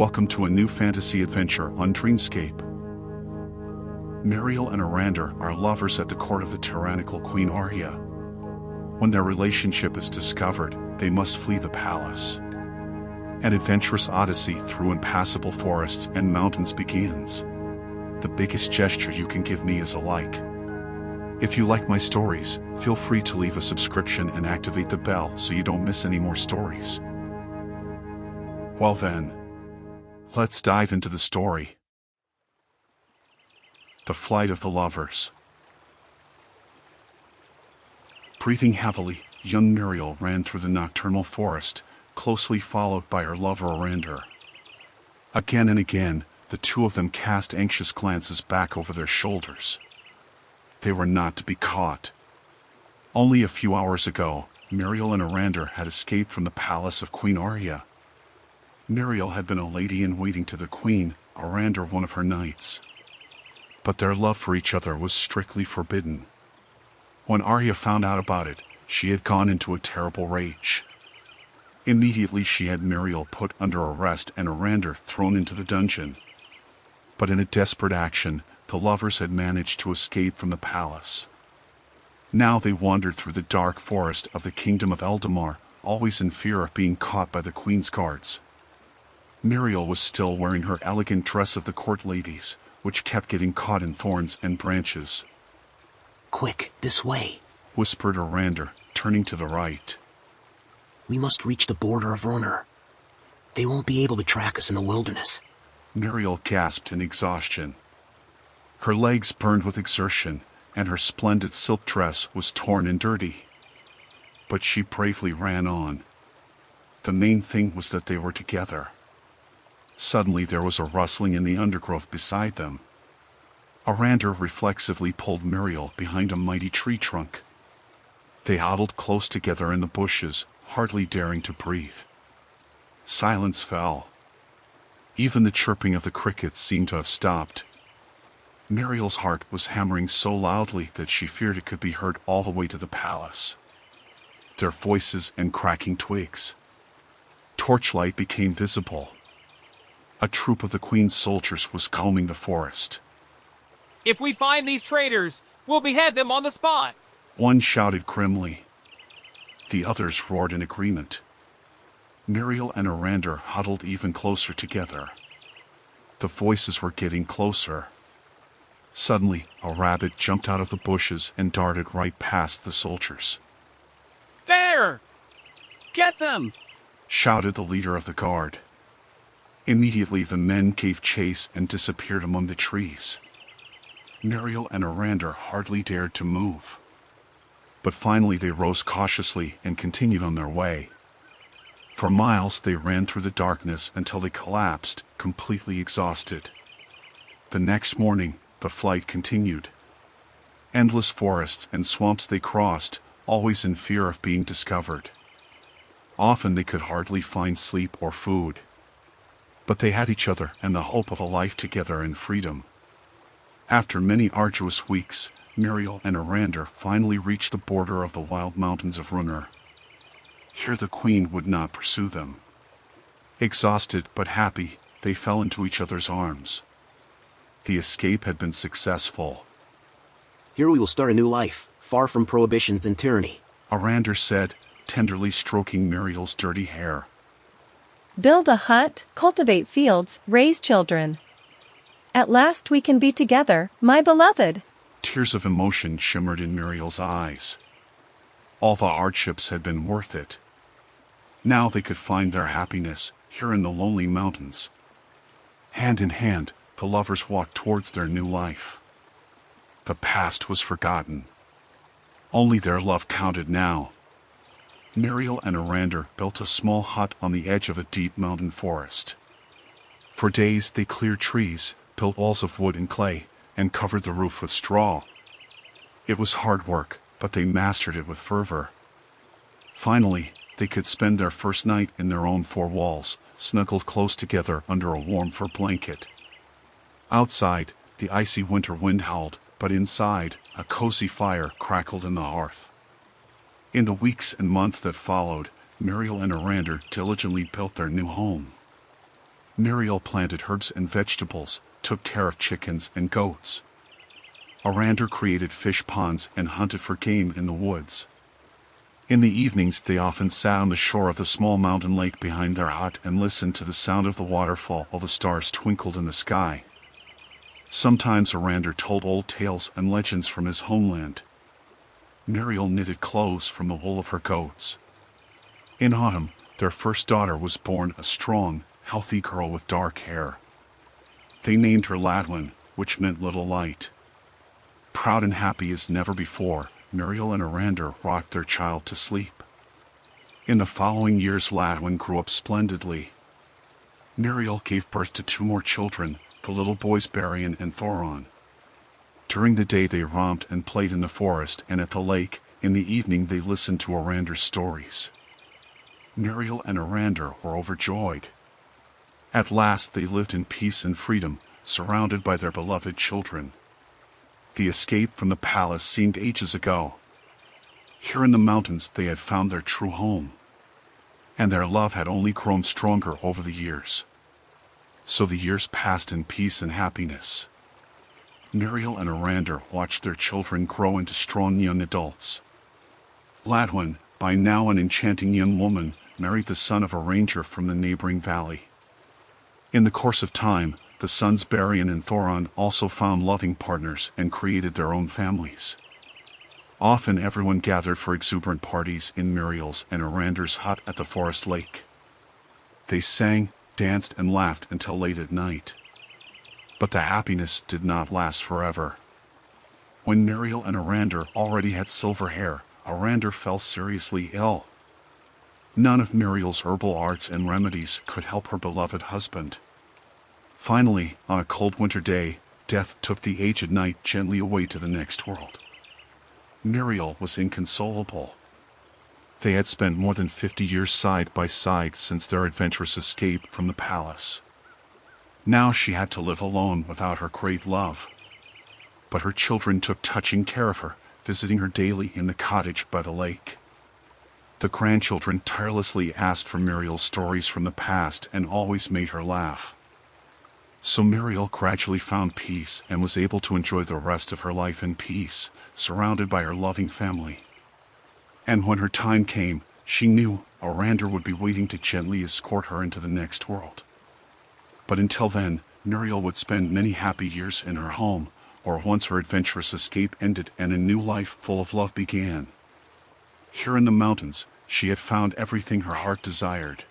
Welcome to a new fantasy adventure on Dreamscape. Miriel and Arandur are lovers at the court of the tyrannical Queen Arya. When their relationship is discovered, they must flee the palace. An adventurous odyssey through impassable forests and mountains begins. The biggest gesture you can give me is a like. If you like my stories, feel free to leave a subscription and activate the bell so you don't miss any more stories. Well then, let's dive into the story. The Flight of the Lovers. Breathing heavily, young Miriel ran through the nocturnal forest, closely followed by her lover Arandur. Again and again, the two of them cast anxious glances back over their shoulders. They were not to be caught. Only a few hours ago, Miriel and Arandur had escaped from the palace of Queen Arya. Miriel had been a lady-in-waiting to the queen, Arandur one of her knights. But their love for each other was strictly forbidden. When Arya found out about it, she had gone into a terrible rage. Immediately she had Miriel put under arrest and Arandur thrown into the dungeon. But in a desperate action, the lovers had managed to escape from the palace. Now they wandered through the dark forest of the kingdom of Eldamar, always in fear of being caught by the queen's guards. Miriel was still wearing her elegant dress of the court ladies, which kept getting caught in thorns and branches. "Quick, this way," whispered Arandur, turning to the right. "We must reach the border of Runner. They won't be able to track us in the wilderness." Miriel gasped in exhaustion. Her legs burned with exertion, and her splendid silk dress was torn and dirty. But she bravely ran on. The main thing was that they were together. Suddenly there was a rustling in the undergrowth beside them. Arandur reflexively pulled Miriel behind a mighty tree trunk. They huddled close together in the bushes, hardly daring to breathe. Silence fell. Even the chirping of the crickets seemed to have stopped. Miriel's heart was hammering so loudly that she feared it could be heard all the way to the palace. Their voices and cracking twigs. Torchlight became visible. A troop of the queen's soldiers was combing the forest. "If we find these traitors, we'll behead them on the spot!" One shouted grimly. The others roared in agreement. Miriel and Arandur huddled even closer together. The voices were getting closer. Suddenly, a rabbit jumped out of the bushes and darted right past the soldiers. "There! Get them!" shouted the leader of the guard. Immediately the men gave chase and disappeared among the trees. Miriel and Arandur hardly dared to move. But finally they rose cautiously and continued on their way. For miles they ran through the darkness until they collapsed, completely exhausted. The next morning, the flight continued. Endless forests and swamps they crossed, always in fear of being discovered. Often they could hardly find sleep or food. But they had each other and the hope of a life together in freedom. After many arduous weeks, Miriel and Arandur finally reached the border of the wild mountains of Runner. Here the queen would not pursue them. Exhausted but happy, they fell into each other's arms. The escape had been successful. "Here we will start a new life, far from prohibitions and tyranny," Arandur said, tenderly stroking Miriel's dirty hair. "Build a hut, cultivate fields, raise children. At last we can be together, my beloved." Tears of emotion shimmered in Miriel's eyes. All the hardships had been worth it. Now they could find their happiness here in the lonely mountains. Hand in hand, the lovers walked towards their new life. The past was forgotten. Only their love counted now. Miriel and Arandur built a small hut on the edge of a deep mountain forest. For days they cleared trees, built walls of wood and clay, and covered the roof with straw. It was hard work, but they mastered it with fervor. Finally, they could spend their first night in their own four walls, snuggled close together under a warm fur blanket. Outside, the icy winter wind howled, but inside, a cozy fire crackled in the hearth. In the weeks and months that followed, Miriel and Arandur diligently built their new home. Miriel planted herbs and vegetables, took care of chickens and goats. Arandur created fish ponds and hunted for game in the woods. In the evenings they often sat on the shore of the small mountain lake behind their hut and listened to the sound of the waterfall while the stars twinkled in the sky. Sometimes Arandur told old tales and legends from his homeland. Miriel knitted clothes from the wool of her goats. In autumn, their first daughter was born, a strong, healthy girl with dark hair. They named her Ladwin, which meant little light. Proud and happy as never before, Miriel and Arandur rocked their child to sleep. In the following years, Ladwin grew up splendidly. Miriel gave birth to 2 more children, the little boys Barian and Thoron. During the day they romped and played in the forest and at the lake. In the evening they listened to Arandur's stories. Miriel and Arandur were overjoyed. At last they lived in peace and freedom, surrounded by their beloved children. The escape from the palace seemed ages ago. Here in the mountains they had found their true home. And their love had only grown stronger over the years. So the years passed in peace and happiness. Miriel and Arandur watched their children grow into strong young adults. Ladwin, by now an enchanting young woman, married the son of a ranger from the neighboring valley. In the course of time, the sons Barian and Thoron also found loving partners and created their own families. Often everyone gathered for exuberant parties in Miriel's and Arandur's hut at the forest lake. They sang, danced, and laughed until late at night. But the happiness did not last forever. When Miriel and Arandur already had silver hair, Arandur fell seriously ill. None of Miriel's herbal arts and remedies could help her beloved husband. Finally, on a cold winter day, death took the aged knight gently away to the next world. Miriel was inconsolable. They had spent more than 50 years side by side since their adventurous escape from the palace. Now she had to live alone without her great love. But her children took touching care of her, visiting her daily in the cottage by the lake. The grandchildren tirelessly asked for Miriel's stories from the past and always made her laugh. So Miriel gradually found peace and was able to enjoy the rest of her life in peace, surrounded by her loving family. And when her time came, she knew Arandur would be waiting to gently escort her into the next world. But until then, Miriel would spend many happy years in her home, or once her adventurous escape ended and a new life full of love began. Here in the mountains, she had found everything her heart desired.